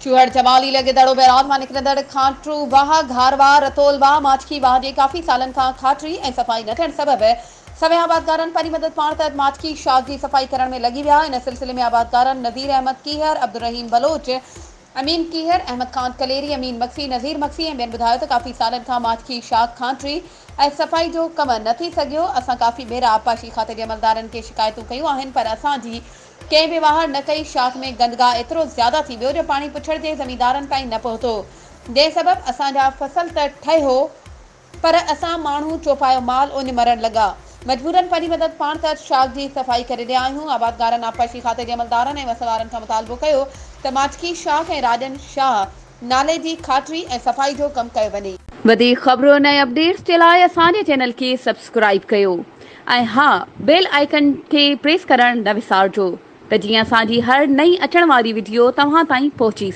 चूहड़ चमाली लगे दड़ो बैरात मां निकिरंदड़ खांटू वाह घारवा रतोलवा माचकी वाह जे काफ़ी सालन खां खाटरी ऐं सफ़ाई न थियण सबबि सवें आबादकारनि परी मदद पाण तहत माचकी शाख जी सफ़ाई करण में लॻी विया। इन सिलसिले में आबादकारनि नज़ीर अहमद कीहर, अब्दुल रहीम बलोच, अमीन कीहर, अहमद खान कलेरी, अमीन मक्सी, नज़ीर मक्सी ऐं ॿियनि ॿुधायो त काफ़ी सालनि खां माचकी शाख खांटरी ऐं सफ़ाई जो कम न थी सघियो। असां काफ़ी भेरा आबपाशी खाते जे अमलदारनि खे शिकायतूं कयूं आहिनि, पर असांजी कंहिं बि वाहर न कई। शाख में गंदगा एतिरो ज़्यादा थी वियो जो पाणी पुछड़ जे ज़मींदारनि ताईं न पहुतो, जंहिं सबबि असांजा फसल त ठहे हो पर असां माण्हू चौपायो माल उन मरण लॻा। मजबूरन परी मदद पाण तहत शाख जी सफ़ाई करे रहिया आहियूं। आबादकारनि आबपाशी खाते जे अमलदारनि ऐं वसवारनि खां मुतालबो कयो त माचकी शाख ऐं राजन शाह नाले जी खाटरी ऐं सफ़ाई जो कमु कयो वञे। वधीक ख़बरुनि ऐं अपडेट्स जे लाइ असांजे चैनल खे सब्सक्राइब कयो ऐं हा, बेल आइकन खे प्रेस करणु न विसारजो त जीअं असांजी हर नई अचण वारी वीडियो तव्हां ताईं पहुची